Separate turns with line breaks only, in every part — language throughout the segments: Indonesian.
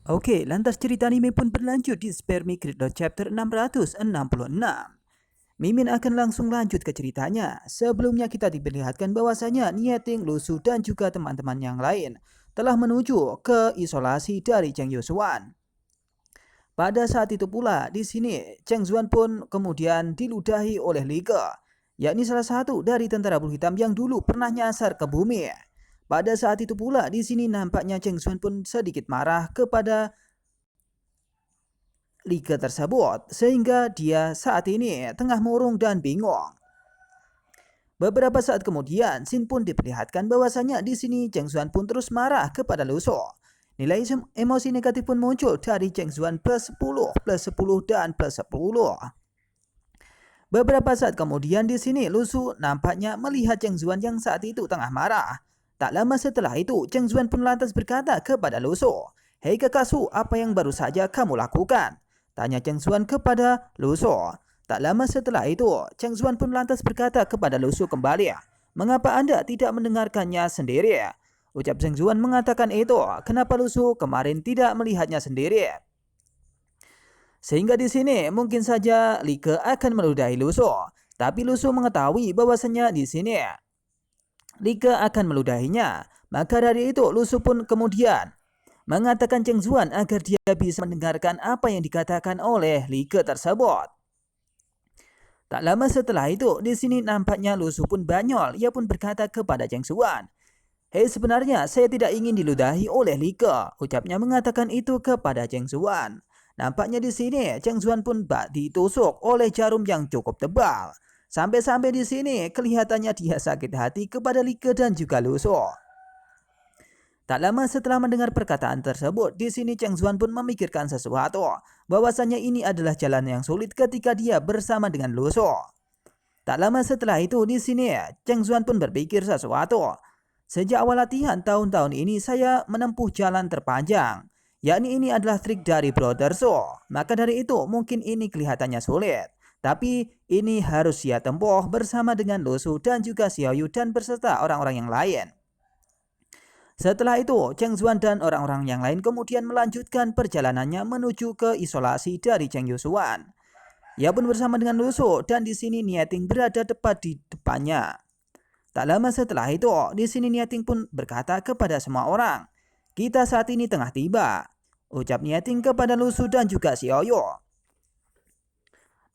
Oke, lantas cerita anime pun berlanjut di Spare Me Gridlock chapter 666. Mimin akan langsung lanjut ke ceritanya. Sebelumnya kita diperlihatkan bahwasanya Nieting, Lusu, dan juga teman-teman yang lain telah menuju ke isolasi dari Cheng Yusuan. Pada saat itu pula, di sini Cheng Zuan pun kemudian diludahi oleh Li Ge, yakni salah satu dari tentara bulu hitam yang dulu pernah nyasar ke bumi. Pada saat itu pula, di sini nampaknya Cheng Zuan pun sedikit marah kepada Li Ge tersebut, sehingga dia saat ini tengah murung dan bingung. Beberapa saat kemudian, Xin pun diperlihatkan bahwasanya di sini Cheng Zuan pun terus marah kepada Lu Su. Nilai emosi negatif pun muncul dari Cheng Zuan plus 10, plus 10, dan plus 10. Beberapa saat kemudian di sini Lu Su nampaknya melihat Cheng Zuan yang saat itu tengah marah. Tak lama setelah itu, Cheng Zuan pun lantas berkata kepada Lu Su, "Hei kakak Su, apa yang baru saja kamu lakukan?" Tanya Cheng Zuan kepada Lu Su. Tak lama setelah itu, Cheng Zuan pun lantas berkata kepada Lu Su kembali, "Mengapa Anda tidak mendengarkannya sendiri?" Ucap Cheng Zuan mengatakan itu, kenapa Lu Su kemarin tidak melihatnya sendiri? Sehingga di sini mungkin saja Li Ge akan meludahi Lu Su. Tapi Lu Su mengetahui bahwasanya di sini Li Ge akan meludahinya. Maka dari itu Lu Su pun kemudian mengatakan Cheng Zuan agar dia bisa mendengarkan apa yang dikatakan oleh Li Ge tersebut. Tak lama setelah itu, di sini nampaknya Lu Su pun banyol. Ia pun berkata kepada Cheng Zuan, "Hei, sebenarnya saya tidak ingin diludahi oleh Li Ge." Ucapnya mengatakan itu kepada Cheng Zuan. Nampaknya di sini Cheng Zuan pun ditusuk oleh jarum yang cukup tebal. Sampai-sampai di sini kelihatannya dia sakit hati kepada Li Ge dan juga Lu Su. Tak lama setelah mendengar perkataan tersebut, di sini Cheng Zuan pun memikirkan sesuatu, bahwasanya ini adalah jalan yang sulit ketika dia bersama dengan Lu Su. Tak lama setelah itu, di sini Cheng Zuan pun berpikir sesuatu. Sejak awal latihan tahun-tahun ini saya menempuh jalan terpanjang, yakni ini adalah trik dari Brother Su. Maka dari itu mungkin ini kelihatannya sulit, tapi ini harus ia tempuh bersama dengan Lu Su dan juga Xiao Yu dan beserta orang-orang yang lain. Setelah itu, Cheng Zuan dan orang-orang yang lain kemudian melanjutkan perjalanannya menuju ke isolasi dari Cheng Yusuan. Ia pun bersama dengan Lu Su dan di sini Nieting berada tepat di depannya. Tak lama setelah itu, di sini Nieting pun berkata kepada semua orang, "Kita saat ini tengah tiba." Ucap Nieting kepada Lu Su dan juga Xiao Yu.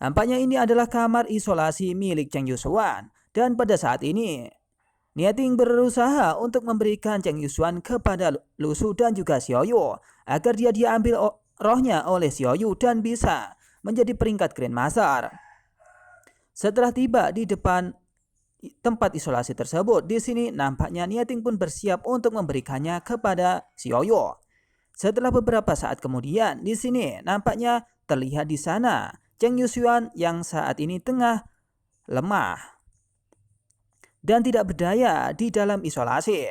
Nampaknya ini adalah kamar isolasi milik Cheng Yusuan, dan pada saat ini Nieting berusaha untuk memberikan Cheng Yusuan kepada Lu Su dan juga Xiao Yu agar dia diambil rohnya oleh Xiao Yu dan bisa menjadi peringkat Grandmaster. Setelah tiba di depan tempat isolasi tersebut, di sini nampaknya Nieting pun bersiap untuk memberikannya kepada Xiao Yu. Setelah beberapa saat kemudian, di sini nampaknya terlihat di sana Cheng Yusuan yang saat ini tengah lemah dan tidak berdaya di dalam isolasi.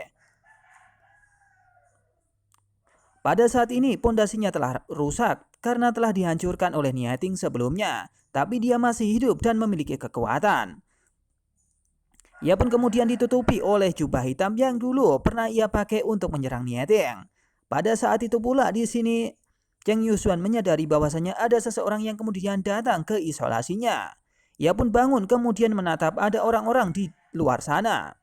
Pada saat ini pondasinya telah rusak karena telah dihancurkan oleh Nieting sebelumnya, tapi dia masih hidup dan memiliki kekuatan. Ia pun kemudian ditutupi oleh jubah hitam yang dulu pernah ia pakai untuk menyerang Nieting. Pada saat itu pula di sini Cheng Yusuan menyadari bahwasanya ada seseorang yang kemudian datang ke isolasinya. Ia pun bangun kemudian menatap ada orang-orang di luar sana.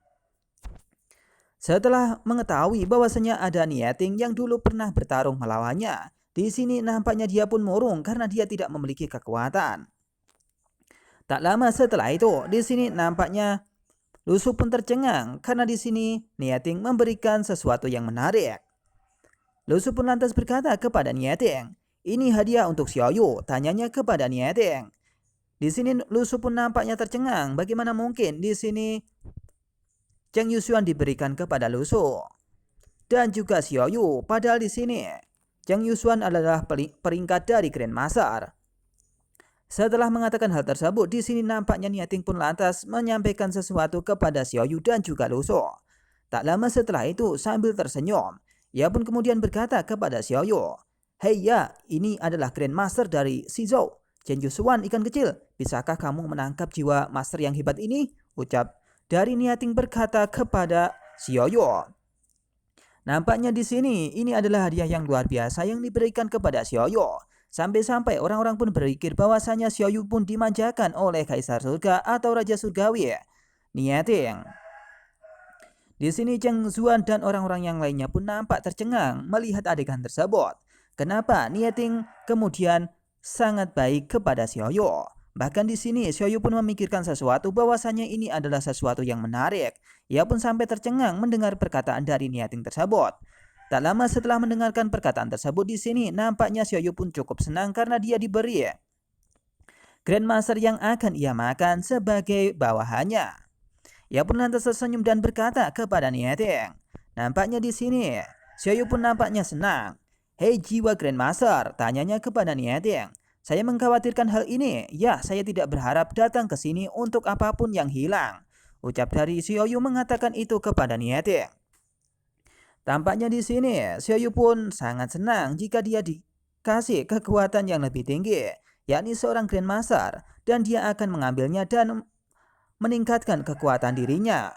Setelah mengetahui bahwasanya ada Nieting yang dulu pernah bertarung melawannya, di sini nampaknya dia pun murung karena dia tidak memiliki kekuatan. Tak lama setelah itu, di sini nampaknya Lu Su pun tercengang karena di sini Nieting memberikan sesuatu yang menarik. Lu Su pun lantas berkata kepada Nieting, "Ini hadiah untuk Xiao Yu." Tanyanya kepada Nieting. Di sini Lu Su pun nampaknya tercengang. Bagaimana mungkin di sini Cheng Yusuan diberikan kepada Lu Su dan juga Xiao Yu? Padahal di sini Cheng Yusuan adalah peringkat dari Grandmaster. Setelah mengatakan hal tersebut, di sini nampaknya Nieting pun lantas menyampaikan sesuatu kepada Xiao Yu dan juga Lu Su. Tak lama setelah itu, sambil tersenyum, ia pun kemudian berkata kepada Xiao Yu, "Hei ya, ini adalah Grandmaster dari Shizou. Cheng Yusuan, ikan kecil, bisakah kamu menangkap jiwa master yang hebat ini?" Ucap dari Nieting berkata kepada Xiao Yu. Nampaknya di sini ini adalah hadiah yang luar biasa yang diberikan kepada Xiaoyu. Sampai-sampai orang-orang pun berpikir bahwasanya Xiaoyu pun dimanjakan oleh Kaisar Surga atau Raja Surgawi. Niating. Di sini Cheng Zuan dan orang-orang yang lainnya pun nampak tercengang melihat adegan tersebut. Kenapa Niating kemudian sangat baik kepada Xiaoyu? Bahkan di sini Xiaoyu pun memikirkan sesuatu bahwasanya ini adalah sesuatu yang menarik. Ia pun sampai tercengang mendengar perkataan dari Niating tersebut. Tak lama setelah mendengarkan perkataan tersebut di sini nampaknya Xiaoyu pun cukup senang karena dia diberi Grandmaster yang akan ia makan sebagai bawahannya. Ia pun lantas tersenyum dan berkata kepada Niating. Nampaknya di sini Xiaoyu pun nampaknya senang. Hei jiwa Grandmaster, tanyanya kepada Niating. Saya mengkhawatirkan hal ini. Ya, saya tidak berharap datang ke sini untuk apapun yang hilang. Ucap dari Xiaoyu mengatakan itu kepada Niating. Tampaknya di sini Xiaoyu pun sangat senang jika dia dikasih kekuatan yang lebih tinggi, yakni seorang Grandmaster, dan dia akan mengambilnya dan meningkatkan kekuatan dirinya.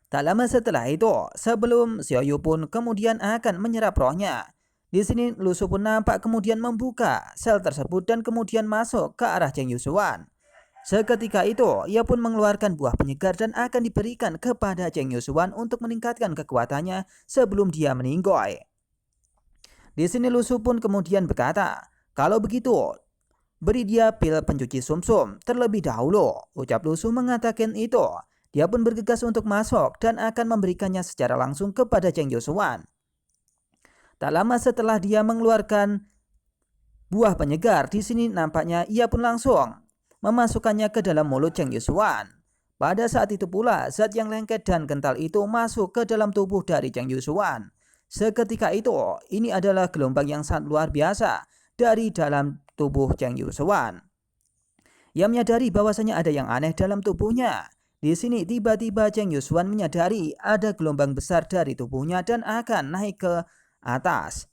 Tak lama setelah itu, sebelum Xiaoyu pun kemudian akan menyerap rohnya. Di sini Lu Su pun nampak kemudian membuka sel tersebut dan kemudian masuk ke arah Cheng Yusuan. Seketika itu, ia pun mengeluarkan buah penyegar dan akan diberikan kepada Cheng Yusuan untuk meningkatkan kekuatannya sebelum dia meninggoy. Di sini Lu Su pun kemudian berkata, kalau begitu, beri dia pil pencuci sumsum terlebih dahulu. Ucap Lu Su mengatakan itu. Dia pun bergegas untuk masuk dan akan memberikannya secara langsung kepada Cheng Yusuan. Tak lama setelah dia mengeluarkan buah penyegar, di sini nampaknya ia pun langsung memasukkannya ke dalam mulut Cheng Yusuan. Pada saat itu pula, zat yang lengket dan kental itu masuk ke dalam tubuh dari Cheng Yusuan. Seketika itu, ini adalah gelombang yang sangat luar biasa dari dalam tubuh Cheng Yusuan. Ia menyadari bahwasanya ada yang aneh dalam tubuhnya. Di sini tiba-tiba Cheng Yusuan menyadari ada gelombang besar dari tubuhnya dan akan naik ke atas.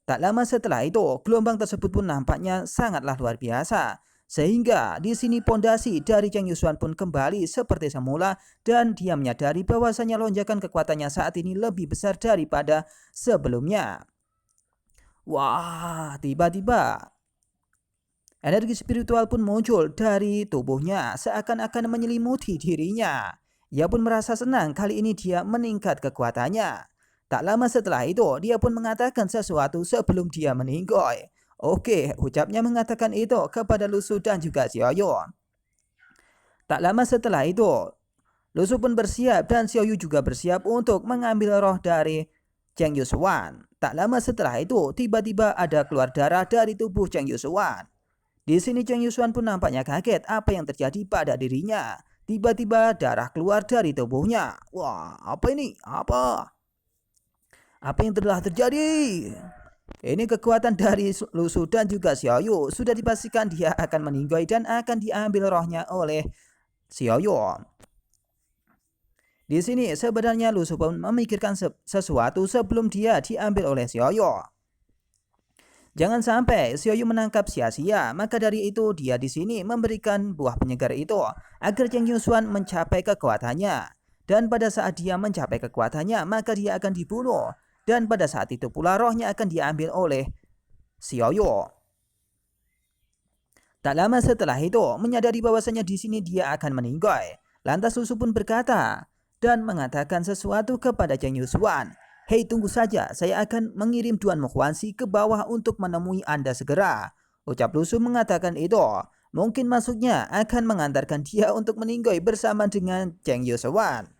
Tak lama setelah itu, gelombang tersebut pun nampaknya sangatlah luar biasa. Sehingga di sini pondasi dari Cheng Yusuan pun kembali seperti semula dan dia menyadari bahwasanya lonjakan kekuatannya saat ini lebih besar daripada sebelumnya. Wah, tiba-tiba energi spiritual pun muncul dari tubuhnya seakan-akan menyelimuti dirinya. Ia pun merasa senang kali ini dia meningkat kekuatannya. Tak lama setelah itu, dia pun mengatakan sesuatu sebelum dia meninggoy. Oke, ucapnya mengatakan itu kepada Lu Su dan juga Xiaoyu. Tak lama setelah itu, Lu Su pun bersiap dan Xiaoyu juga bersiap untuk mengambil roh dari Cheng Yusuan. Tak lama setelah itu, tiba-tiba ada keluar darah dari tubuh Cheng Yusuan. Di sini Cheng Yusuan pun nampaknya kaget apa yang terjadi pada dirinya. Tiba-tiba darah keluar dari tubuhnya. Wah, apa ini? Apa yang telah terjadi? Ini kekuatan dari Lu Su dan juga Xiaoyu. Sudah dipastikan dia akan meninggoy dan akan diambil rohnya oleh Xiaoyu. Di sini sebenarnya Lu Su pun memikirkan sesuatu sebelum dia diambil oleh Xiaoyu. Jangan sampai Xiaoyu menangkap sia-sia, maka dari itu dia di sini memberikan buah penyegar itu agar Cheng Yusuan mencapai kekuatannya. Dan pada saat dia mencapai kekuatannya, maka dia akan dibunuh. Dan pada saat itu pula rohnya akan diambil oleh Xiaoyu. Tak lama setelah itu, menyadari bahwasanya di sini dia akan meninggoy. Lantas Lu Su pun berkata dan mengatakan sesuatu kepada Cheng Yusuan. Hei, tunggu saja, saya akan mengirim Tuan Mukhwansi ke bawah untuk menemui Anda segera. Ucap Lu Su mengatakan itu. Mungkin maksudnya akan mengantarkan dia untuk meninggoy bersama dengan Cheng Yusuan.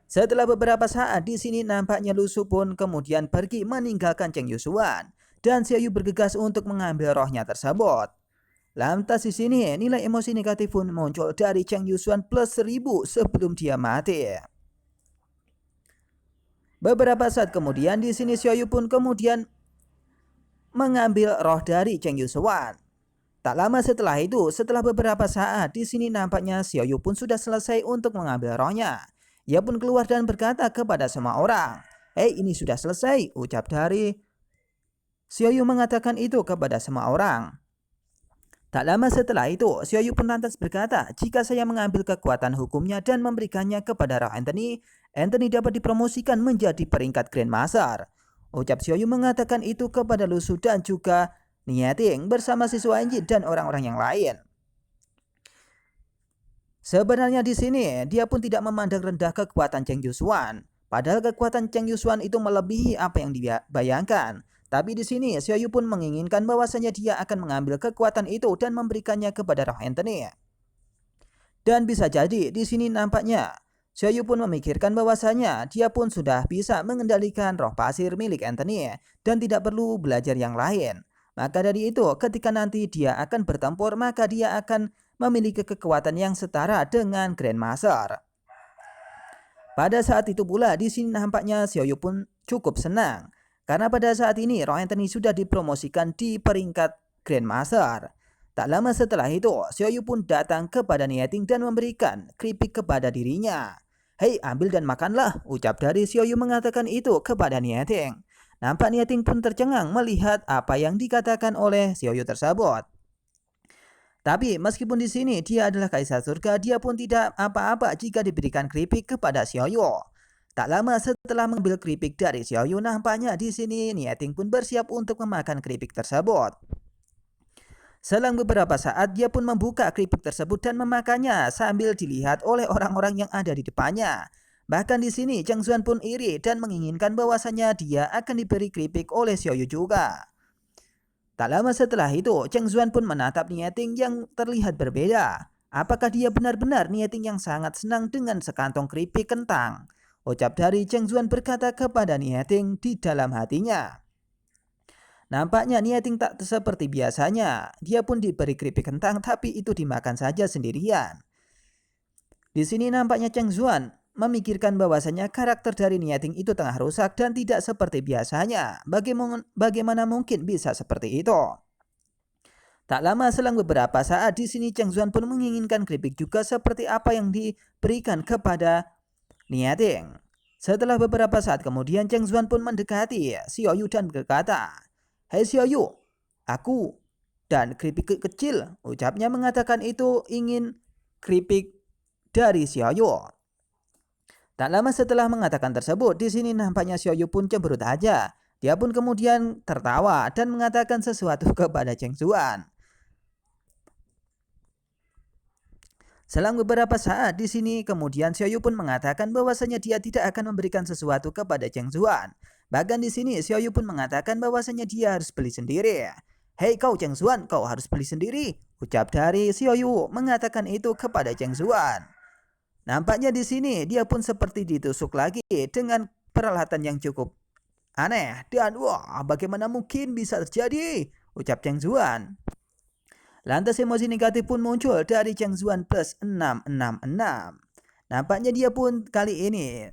Setelah beberapa saat di sini nampaknya Lu Su pun kemudian pergi meninggalkan Cheng Yusuan dan Xiaoyu bergegas untuk mengambil rohnya tersebut. Lantas di sini nilai emosi negatif pun muncul dari Cheng Yusuan plus 1000 sebelum dia mati. Beberapa saat kemudian di sini Xiaoyu pun kemudian mengambil roh dari Cheng Yusuan. Tak lama setelah itu, setelah beberapa saat di sini nampaknya Xiaoyu pun sudah selesai untuk mengambil rohnya. Ia pun keluar dan berkata kepada semua orang, "Hei, ini sudah selesai," ucap dari Xiaoyu mengatakan itu kepada semua orang. Tak lama setelah itu, Xiaoyu pun lantas berkata, "Jika saya mengambil kekuatan hukumnya dan memberikannya kepada Roh Anthony dapat dipromosikan menjadi peringkat Grandmaster. Ucap Xiaoyu mengatakan itu kepada Lu Su dan juga Niating bersama siswa Enjin dan orang-orang yang lain. Sebenarnya di sini dia pun tidak memandang rendah kekuatan Cheng Yusuan. Padahal kekuatan Cheng Yusuan itu melebihi apa yang dibayangkan. Tapi di sini Xiaoyu pun menginginkan bahwasanya dia akan mengambil kekuatan itu dan memberikannya kepada roh Anthony. Dan bisa jadi di sini nampaknya Xiaoyu pun memikirkan bahwasanya dia pun sudah bisa mengendalikan roh pasir milik Anthony dan tidak perlu belajar yang lain. Maka dari itu ketika nanti dia akan bertempur maka dia akan memiliki kekuatan yang setara dengan Grandmaster. Pada saat itu pula di sini nampaknya Xiaoyu pun cukup senang karena pada saat ini roh Anthony sudah dipromosikan di peringkat Grandmaster. Tak lama setelah itu Xiaoyu pun datang kepada Niating dan memberikan keripik kepada dirinya. "Hei, ambil dan makanlah," ucap dari Xiaoyu mengatakan itu kepada Niating. Nampak Niating pun tercengang melihat apa yang dikatakan oleh Xiaoyu tersebut. Tapi meskipun di sini dia adalah kaisar surga, dia pun tidak apa-apa jika diberikan keripik kepada Xiaoyu. Tak lama setelah mengambil keripik dari Xiaoyu, nampaknya di sini Niating pun bersiap untuk memakan keripik tersebut. Selang beberapa saat dia pun membuka keripik tersebut dan memakannya sambil dilihat oleh orang-orang yang ada di depannya. Bahkan di sini Cheng Zuan pun iri dan menginginkan bahwasanya dia akan diberi keripik oleh Xiaoyu juga. Tak lama setelah itu, Cheng Zuan pun menatap Niating yang terlihat berbeda. Apakah dia benar-benar Niating yang sangat senang dengan sekantong keripik kentang? Ucap dari Cheng Zuan berkata kepada Niating di dalam hatinya. Nampaknya Niating tak seperti biasanya. Dia pun diberi keripik kentang tapi itu dimakan saja sendirian. Di sini nampaknya Cheng Zuan memikirkan bahwasanya karakter dari Niating itu tengah rusak dan tidak seperti biasanya. Bagaimana mungkin bisa seperti itu? Tak lama selang beberapa saat di sini Cheng Zuan pun menginginkan keripik juga seperti apa yang diberikan kepada Niating. Setelah beberapa saat kemudian Cheng Zuan pun mendekati Xiaoyu dan berkata, "Hei Xiaoyu, aku dan keripik kecil," ucapnya mengatakan itu ingin keripik dari Xiaoyu. Tak lama setelah mengatakan tersebut, di sini nampaknya Xiaoyu pun cemberut aja. Dia pun kemudian tertawa dan mengatakan sesuatu kepada Cheng Zuan. Selang beberapa saat di sini kemudian Xiaoyu pun mengatakan bahwasanya dia tidak akan memberikan sesuatu kepada Cheng Zuan. Bahkan di sini Xiaoyu pun mengatakan bahwasanya dia harus beli sendiri. "Hei kau Cheng Zuan, kau harus beli sendiri," ucap dari Xiaoyu mengatakan itu kepada Cheng Zuan. Nampaknya di sini dia pun seperti ditusuk lagi dengan peralatan yang cukup aneh dan wah, bagaimana mungkin bisa terjadi, ucap Cheng Zuan. Lantas emosi negatif pun muncul dari Cheng Zuan plus 666. Nampaknya dia pun kali ini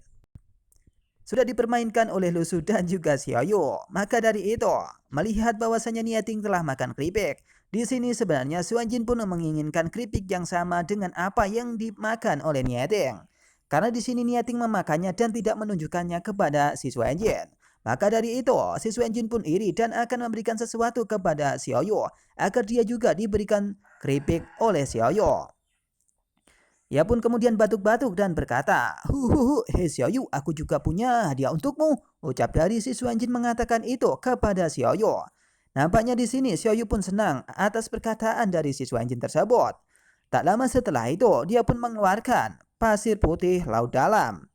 sudah dipermainkan oleh Lu Su dan juga Xiaoyu. Maka dari itu, melihat bahwasanya Niating telah makan keripik, di sini sebenarnya Xuan Jin pun menginginkan keripik yang sama dengan apa yang dimakan oleh Niating. Karena di sini Niating memakannya dan tidak menunjukkannya kepada si Xuan Jin. Maka dari itu, si Xuan Jin pun iri dan akan memberikan sesuatu kepada Xiaoyu agar dia juga diberikan keripik oleh Xiaoyu. Ia pun kemudian batuk-batuk dan berkata, "Hei Xiaoyu, aku juga punya hadiah untukmu," ucap dari si Xuan Jin mengatakan itu kepada Xiaoyu. Nampaknya di sini Xiaoyu pun senang atas perkataan dari si Xuan Jin tersebut. Tak lama setelah itu, dia pun mengeluarkan pasir putih laut dalam.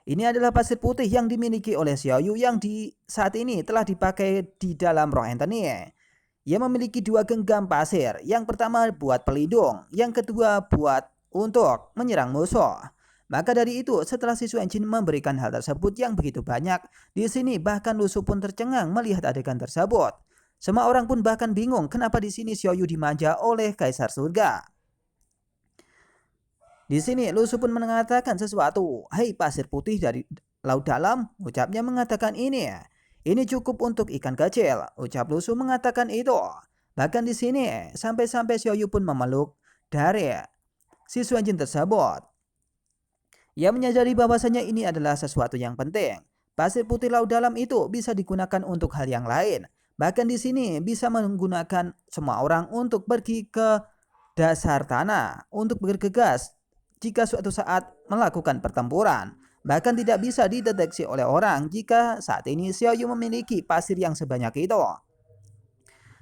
Ini adalah pasir putih yang dimiliki oleh Xiaoyu yang di saat ini telah dipakai di dalam roh Anthony. Ia memiliki dua genggam pasir. Yang pertama buat pelindung, yang kedua buat untuk menyerang musuh. Maka dari itu, setelah si Xuan Jin memberikan hal tersebut yang begitu banyak, di sini bahkan Lu Su pun tercengang melihat adegan tersebut. Semua orang pun bahkan bingung kenapa di sini Xiaoyu dimanja oleh Kaisar Surga. Di sini Lu Su pun mengatakan sesuatu. "Hei pasir putih dari laut dalam," ucapnya mengatakan ini. "Ini cukup untuk ikan kecil," ucap Lu Su mengatakan itu. Bahkan di sini sampai-sampai Xiaoyu pun memeluk dari si Xuan Jin tersebut. Ia menyadari bahwasanya ini adalah sesuatu yang penting. Pasir putih laut dalam itu bisa digunakan untuk hal yang lain. Bahkan di sini bisa menggunakan semua orang untuk pergi ke dasar tanah untuk bergegas jika suatu saat melakukan pertempuran. Bahkan tidak bisa dideteksi oleh orang jika saat ini Xiaoyu memiliki pasir yang sebanyak itu.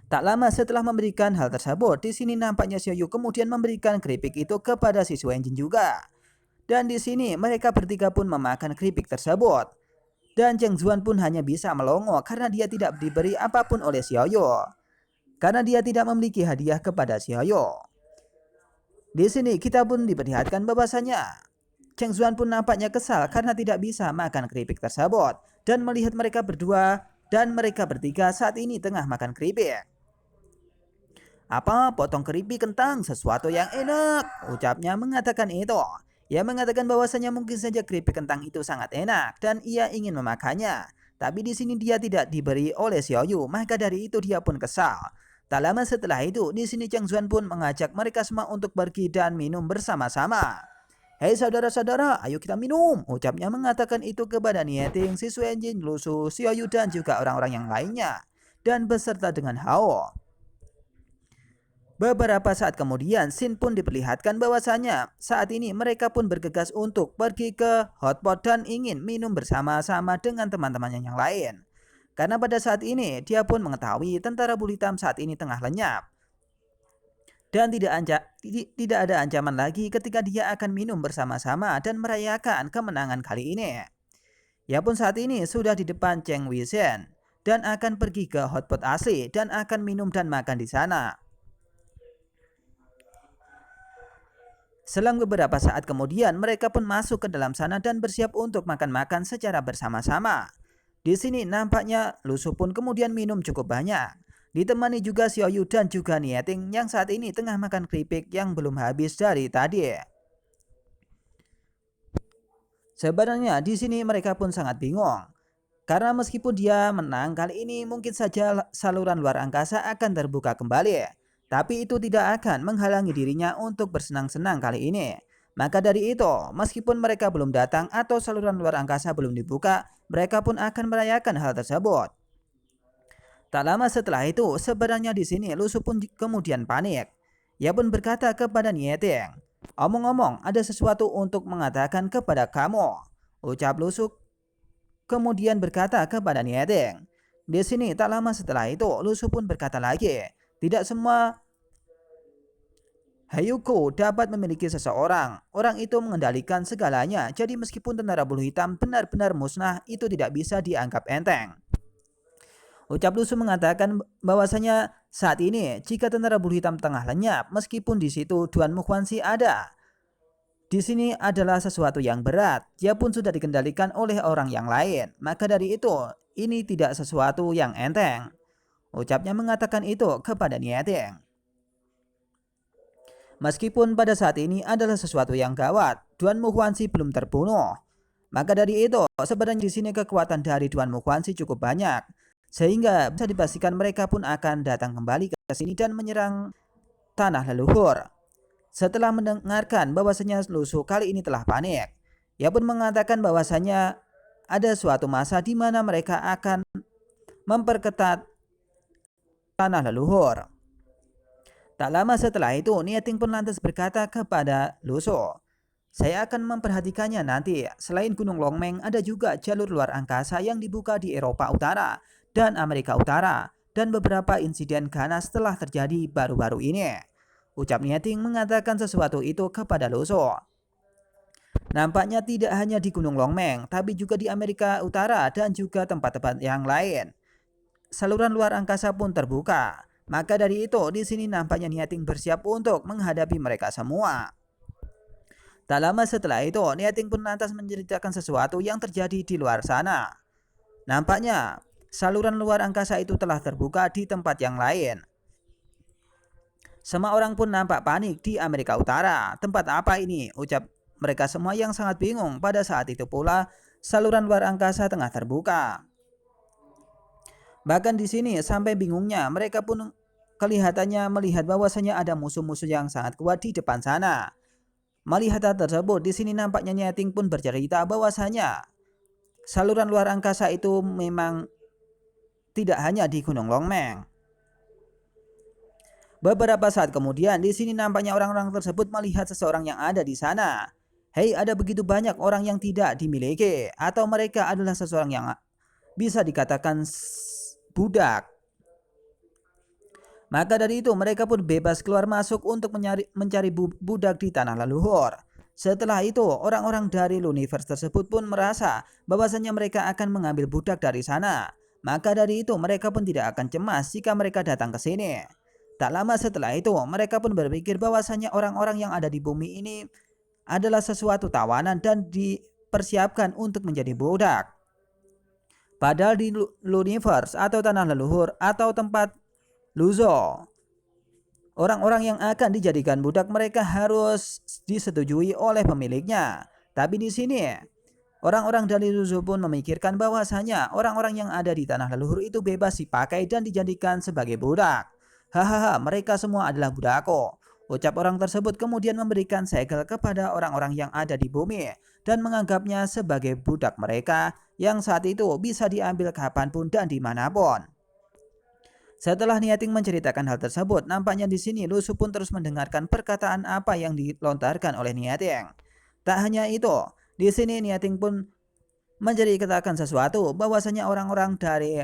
Tak lama setelah memberikan hal tersebut, di sini nampaknya Xiaoyu kemudian memberikan keripik itu kepada si Wenjin juga. Dan di sini mereka bertiga pun memakan keripik tersebut. Dan Cheng Zuan pun hanya bisa melongo karena dia tidak diberi apapun oleh Xiaoyu. Karena dia tidak memiliki hadiah kepada Xiaoyu. Di sini kita pun diperlihatkan bahwasanya Cheng Zuan pun nampaknya kesal karena tidak bisa makan keripik tersebut dan melihat mereka berdua dan mereka bertiga saat ini tengah makan keripik. Apa potong keripik kentang sesuatu yang enak, ucapnya mengatakan itu. Ia mengatakan bahwasanya mungkin saja keripik kentang itu sangat enak dan ia ingin memakannya. Tapi di sini dia tidak diberi oleh Xiaoyu, maka dari itu dia pun kesal. Tak lama setelah itu, di sini Cheng Zuan pun mengajak mereka semua untuk pergi dan minum bersama-sama. Hei saudara-saudara, ayo kita minum, ucapnya mengatakan itu kepada Nieting, si Wenjin, Lu Su, Xiaoyu dan juga orang-orang yang lainnya. Dan beserta dengan Hao. Beberapa saat kemudian, Shin pun diperlihatkan bahwasanya saat ini mereka pun bergegas untuk pergi ke hotpot dan ingin minum bersama-sama dengan teman-temannya yang lain. Karena pada saat ini dia pun mengetahui tentara bulu hitam saat ini tengah lenyap. Dan tidak ada ancaman lagi ketika dia akan minum bersama-sama dan merayakan kemenangan kali ini. Ia pun saat ini sudah di depan Cheng Weixin dan akan pergi ke hotpot asli dan akan minum dan makan di sana. Selang beberapa saat kemudian mereka pun masuk ke dalam sana dan bersiap untuk makan-makan secara bersama-sama. Di sini nampaknya Lu Su pun kemudian minum cukup banyak. Ditemani juga Xiaoyu dan juga Nieting yang saat ini tengah makan keripik yang belum habis dari tadi. Sebenarnya di sini mereka pun sangat bingung. Karena meskipun dia menang kali ini mungkin saja saluran luar angkasa akan terbuka kembali. Tapi itu tidak akan menghalangi dirinya untuk bersenang-senang kali ini. Maka dari itu, meskipun mereka belum datang atau saluran luar angkasa belum dibuka, mereka pun akan merayakan hal tersebut. Tak lama setelah itu, sebenarnya di sini Lu Su pun kemudian panik. Ia pun berkata kepada Nieting, "Omong-omong, ada sesuatu untuk mengatakan kepada kamu," ucap Lu Su kemudian berkata kepada Nieting. Di sini tak lama setelah itu, Lu Su pun berkata lagi, "Tidak semua Hayuko dapat memiliki seseorang. Orang itu mengendalikan segalanya. Jadi meskipun tentara bulu hitam benar-benar musnah, itu tidak bisa dianggap enteng." Ucap Lu Su mengatakan bahwasanya saat ini jika tentara bulu hitam tengah lenyap, meskipun di situ Duan Muhuanshi ada, di sini adalah sesuatu yang berat. Dia pun sudah dikendalikan oleh orang yang lain. Maka dari itu, ini tidak sesuatu yang enteng. Ucapnya mengatakan itu kepada Nieting. Meskipun pada saat ini adalah sesuatu yang gawat, Duan Muhuanshi belum terbunuh. Maka dari itu, sebenarnya di sini kekuatan dari Duan Muhuanshi cukup banyak, sehingga bisa dipastikan mereka pun akan datang kembali ke sini dan menyerang tanah leluhur. Setelah mendengarkan bahwasanya Lu Su kali ini telah panik, ia pun mengatakan bahwasanya ada suatu masa di mana mereka akan memperketat tanah leluhur. Tak lama setelah itu, Nieting pun lantas berkata kepada Lu Su, "Saya akan memperhatikannya nanti. Selain Gunung Longmeng, ada juga jalur luar angkasa yang dibuka di Eropa Utara dan Amerika Utara. Dan beberapa insiden ganas telah terjadi baru-baru ini." Ucap Nieting mengatakan sesuatu itu kepada Lu Su. Nampaknya tidak hanya di Gunung Longmeng, tapi juga di Amerika Utara dan juga tempat-tempat yang lain. Saluran luar angkasa pun terbuka. Maka dari itu, di sini nampaknya Nieting bersiap untuk menghadapi mereka semua. Tak lama setelah itu, Nieting pun lantas menceritakan sesuatu yang terjadi di luar sana. Nampaknya, saluran luar angkasa itu telah terbuka di tempat yang lain. Semua orang pun nampak panik di Amerika Utara. "Tempat apa ini?" ucap mereka semua yang sangat bingung. Pada saat itu pula, saluran luar angkasa tengah terbuka. Bahkan di sini sampai bingungnya mereka pun kelihatannya melihat bahwasanya ada musuh-musuh yang sangat kuat di depan sana. Melihat hal tersebut, di sini nampaknya Nieting pun bercerita bahwasanya saluran luar angkasa itu memang tidak hanya di Gunung Longmeng. Beberapa saat kemudian, di sini nampaknya orang-orang tersebut melihat seseorang yang ada di sana. Hei, ada begitu banyak orang yang tidak dimiliki, atau mereka adalah seseorang yang bisa dikatakan budak. Maka dari itu mereka pun bebas keluar masuk untuk mencari budak di tanah leluhur. Setelah itu orang-orang dari universe tersebut pun merasa bahwasanya mereka akan mengambil budak dari sana. Maka dari itu mereka pun tidak akan cemas jika mereka datang ke sini. Tak lama setelah itu mereka pun berpikir bahwasanya orang-orang yang ada di bumi ini adalah sesuatu tawanan dan dipersiapkan untuk menjadi budak. Padahal di universe atau tanah leluhur atau tempat Luzo, orang-orang yang akan dijadikan budak mereka harus disetujui oleh pemiliknya. Tapi di sini orang-orang dari Luzo pun memikirkan bahwasanya orang-orang yang ada di tanah leluhur itu bebas dipakai dan dijadikan sebagai budak. Hahaha, mereka semua adalah budakku. Ucap orang tersebut kemudian memberikan segel kepada orang-orang yang ada di bumi dan menganggapnya sebagai budak mereka yang saat itu bisa diambil kapanpun dan dimanapun. Setelah Niating menceritakan hal tersebut, nampaknya di sini Lusu pun terus mendengarkan perkataan apa yang dilontarkan oleh Niating. Tak hanya itu, di sini Niating pun menceritakan sesuatu bahwasanya orang-orang dari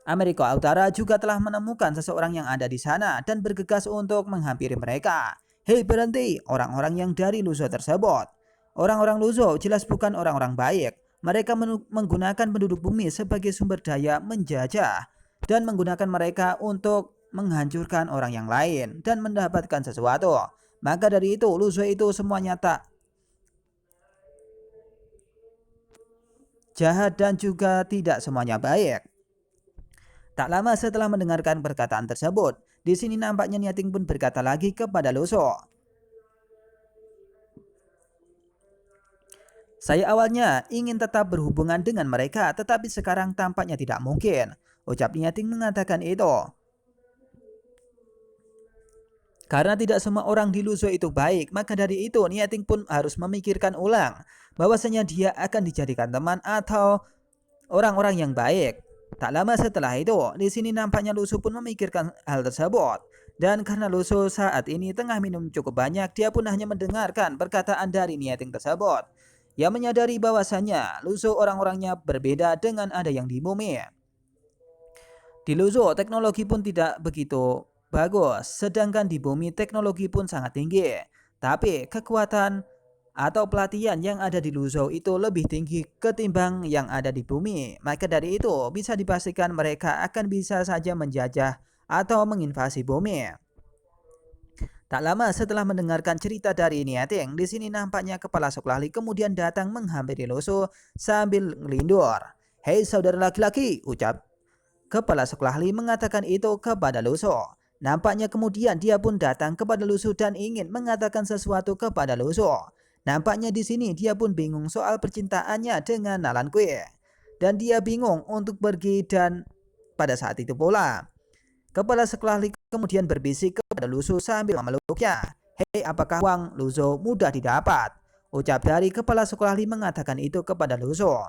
Amerika Utara juga telah menemukan seseorang yang ada di sana dan bergegas untuk menghampiri mereka. Hei, berhenti, orang-orang yang dari Luzo tersebut. Orang-orang Luzo jelas bukan orang-orang baik. Mereka menggunakan penduduk bumi sebagai sumber daya menjajah dan menggunakan mereka untuk menghancurkan orang yang lain dan mendapatkan sesuatu. Maka dari itu Luzo itu semuanya tak jahat dan juga tidak semuanya baik. Tak lama setelah mendengarkan perkataan tersebut, di sini nampaknya Niating pun berkata lagi kepada Luzo. Saya awalnya ingin tetap berhubungan dengan mereka, tetapi sekarang tampaknya tidak mungkin. Ucap Niating mengatakan itu. Karena tidak semua orang di Luzo itu baik, maka dari itu Niating pun harus memikirkan ulang bahwasanya dia akan dijadikan teman atau orang-orang yang baik. Tak lama setelah itu, di sini nampaknya Luzo pun memikirkan hal tersebut. Dan karena Luzo saat ini tengah minum cukup banyak, dia pun hanya mendengarkan perkataan dari Niating tersebut. Ia menyadari bahwasanya Luzo orang-orangnya berbeda dengan ada yang di bumi. Di Luzo teknologi pun tidak begitu bagus, sedangkan di bumi teknologi pun sangat tinggi. Tapi kekuatan atau pelatihan yang ada di Luzo itu lebih tinggi ketimbang yang ada di bumi. Maka dari itu bisa dipastikan mereka akan bisa saja menjajah atau menginvasi bumi. Tak lama setelah mendengarkan cerita dari Niating, di sini nampaknya kepala Suklahli kemudian datang menghampiri Luso sambil ngelindur. Hei saudara laki-laki, ucap kepala Suklahli mengatakan itu kepada Luso. Nampaknya kemudian dia pun datang kepada Luso dan ingin mengatakan sesuatu kepada Luso. Nampaknya di sini dia pun bingung soal percintaannya dengan Nalan Kui. Dan dia bingung untuk pergi dan pada saat itu pula kepala Suklahli kemudian berbisik kepada Luso sambil memeluknya. Hei, apakah uang Luso mudah didapat? Ucap dari kepala Suklahli mengatakan itu kepada Luso.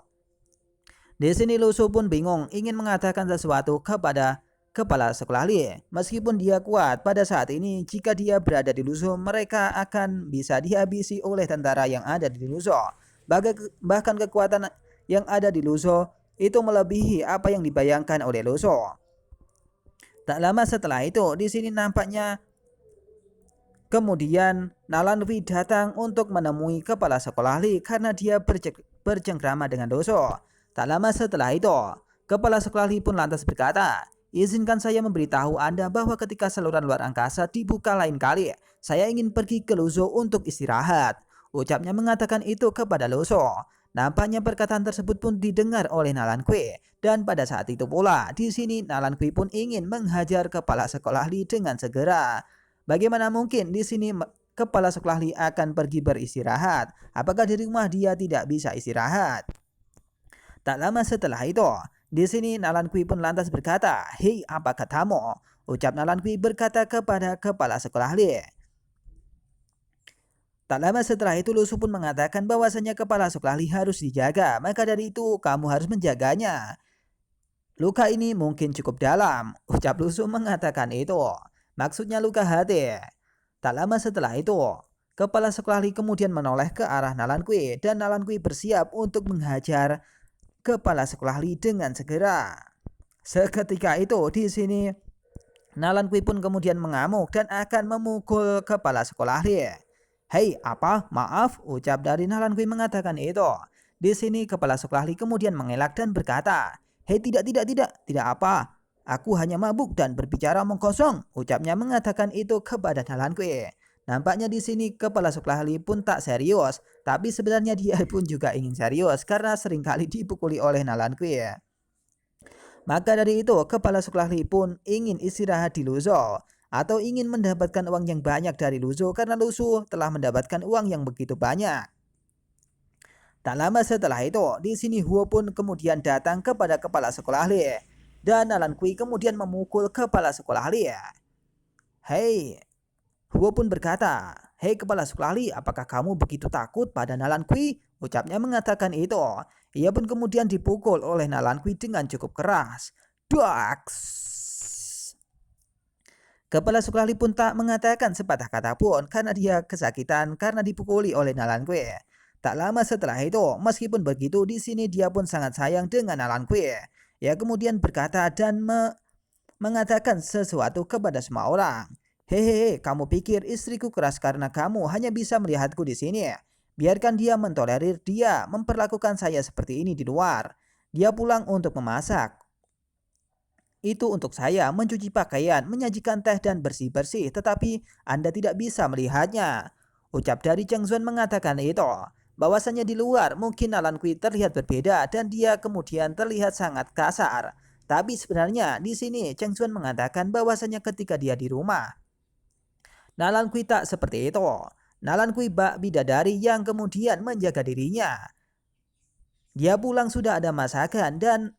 Di sini Luso pun bingung ingin mengatakan sesuatu kepada kepala Suklahli. Meskipun dia kuat pada saat ini, jika dia berada di Luso, mereka akan bisa dihabisi oleh tentara yang ada di Luso. Bahkan kekuatan yang ada di Luso itu melebihi apa yang dibayangkan oleh Luso. Tak lama setelah itu, di sini nampaknya kemudian Nalan Kui datang untuk menemui kepala Suklahli karena dia bercengkrama dengan Luso. Tak lama setelah itu, kepala Suklahli pun lantas berkata, izinkan saya memberitahu Anda bahwa ketika saluran luar angkasa dibuka lain kali, saya ingin pergi ke Luso untuk istirahat. Ucapnya mengatakan itu kepada Luso. Nampaknya perkataan tersebut pun didengar oleh Nalan Kui. Dan pada saat itu pula, di sini Nalan Kui pun ingin menghajar kepala Suklahli dengan segera. Bagaimana mungkin di sini kepala Suklahli akan pergi beristirahat? Apakah di rumah dia tidak bisa istirahat? Tak lama setelah itu, di sini Nalan Kui pun lantas berkata, hei apa katamu? Ucap Nalan Kui berkata kepada kepala Suklahli. Tak lama setelah itu Lusu pun mengatakan bahwasanya kepala Suklahli harus dijaga, maka dari itu kamu harus menjaganya. Luka ini mungkin cukup dalam, ucap Lusu mengatakan itu. Maksudnya luka hati. Tak lama setelah itu, Kepala sekolah Li kemudian menoleh ke arah Nalan Kui dan Nalan Kui bersiap untuk menghajar kepala sekolah Li dengan segera. Seketika itu di sini Nalan Kui pun kemudian mengamuk dan akan memukul kepala sekolah Li. "Hei, apa? Maaf," ucap dari Nalan Kui mengatakan itu. Di sini kepala sekolah Li kemudian mengelak dan berkata, "Hei, tidak apa. Aku hanya mabuk dan berbicara omong kosong," ucapnya mengatakan itu kepada Nalan Kui. Nampaknya di sini kepala sekolah Li pun tak serius, tapi sebenarnya dia pun juga ingin serius karena seringkali dipukuli oleh Nalan Kui. Maka dari itu, kepala sekolah Li pun ingin istirahat di Luzo atau ingin mendapatkan uang yang banyak dari Luzo karena Luzo telah mendapatkan uang yang begitu banyak. Tak lama setelah itu, di sini Huo pun kemudian datang kepada kepala sekolah Li dan Nalan Kui kemudian memukul kepala sekolah Li. "Hei," Huo pun berkata, "Hei kepala sekolah Li, apakah kamu begitu takut pada Nalan Kui?" Ucapnya mengatakan itu. Ia pun kemudian dipukul oleh Nalan Kui dengan cukup keras. Daks! Kepala sekolah Li pun tak mengatakan sepatah kata pun karena dia kesakitan karena dipukuli oleh Nalan Kui. Tak lama setelah itu, meskipun begitu di sini dia pun sangat sayang dengan Nalan Kui. Ia kemudian berkata dan mengatakan sesuatu kepada semua orang. "Hehehe, kamu pikir istriku keras karena kamu hanya bisa melihatku di sini? Biarkan dia mentolerir dia memperlakukan saya seperti ini di luar. Dia pulang untuk memasak. Itu untuk saya mencuci pakaian, menyajikan teh dan bersih-bersih, tetapi Anda tidak bisa melihatnya." Ucap dari Cheng Zuan mengatakan itu. Bahwasanya di luar mungkin Nalan Kui terlihat berbeda dan dia kemudian terlihat sangat kasar. Tapi sebenarnya di sini Cheng Zuan mengatakan bahwasanya ketika dia di rumah, Nalan Kui tak seperti itu. Nalan Kui bak bidadari yang kemudian menjaga dirinya. Dia pulang sudah ada masakan dan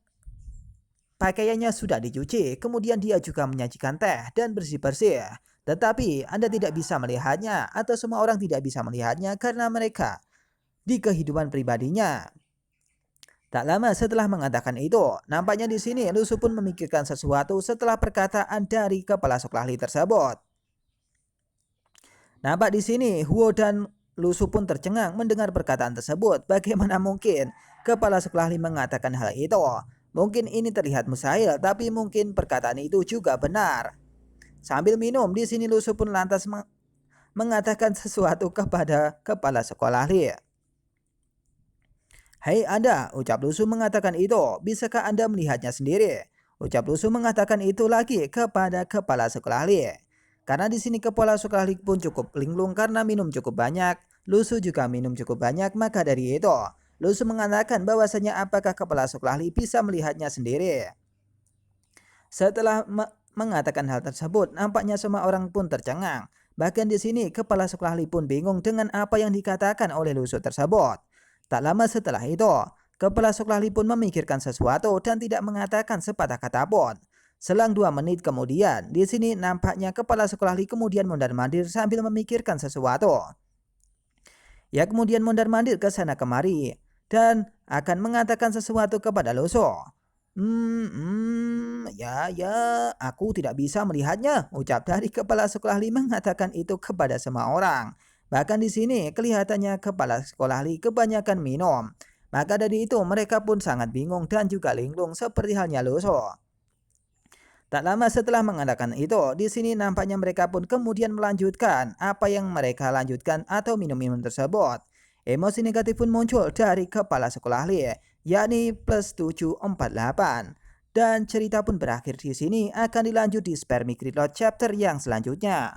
pakaiannya sudah dicuci. Kemudian dia juga menyajikan teh dan bersih-bersih. Tetapi Anda tidak bisa melihatnya atau semua orang tidak bisa melihatnya karena mereka di kehidupan pribadinya. Tak lama setelah mengatakan itu, nampaknya di sini Lusu pun memikirkan sesuatu setelah perkataan dari kepala sekolah Li tersebut. Nampak di sini Huo dan Lusu pun tercengang mendengar perkataan tersebut. Bagaimana mungkin kepala sekolah Li mengatakan hal itu? Mungkin ini terlihat mustahil, tapi mungkin perkataan itu juga benar. Sambil minum, di sini Lusu pun lantas mengatakan sesuatu kepada kepala sekolah Li. "Hei Anda," ucap Lusu mengatakan itu, "bisakah Anda melihatnya sendiri?" Ucap Lusu mengatakan itu lagi kepada kepala sekolah Li. Karena di sini kepala sekolah Li pun cukup linglung karena minum cukup banyak, Lusu juga minum cukup banyak, maka dari itu Lusu mengatakan bahwasanya apakah kepala sekolah Li bisa melihatnya sendiri. Setelah mengatakan hal tersebut, nampaknya semua orang pun tercengang. Bahkan di sini kepala sekolah Li pun bingung dengan apa yang dikatakan oleh Lusu tersebut. Tak lama setelah itu, kepala sekolah Li pun memikirkan sesuatu dan tidak mengatakan sepatah kata pun. Selang 2 menit kemudian, di sini nampaknya kepala sekolah Li kemudian mondar-mandir sambil memikirkan sesuatu. Ia kemudian mondar-mandir ke sana kemari dan akan mengatakan sesuatu kepada Lusu. Ya, aku tidak bisa melihatnya," ucap dari kepala sekolah Li mengatakan itu kepada semua orang. Bahkan di sini kelihatannya kepala sekolah Li kebanyakan minum. Maka dari itu mereka pun sangat bingung dan juga linglung seperti halnya Lusu. Tak lama setelah mengadakan itu, di sini nampaknya mereka pun kemudian melanjutkan apa yang mereka lanjutkan atau minum-minum tersebut. Emosi negatif pun muncul dari kepala sekolah Li, yakni +748. Dan cerita pun berakhir di sini, akan dilanjut di Spermicrit Lord chapter yang selanjutnya.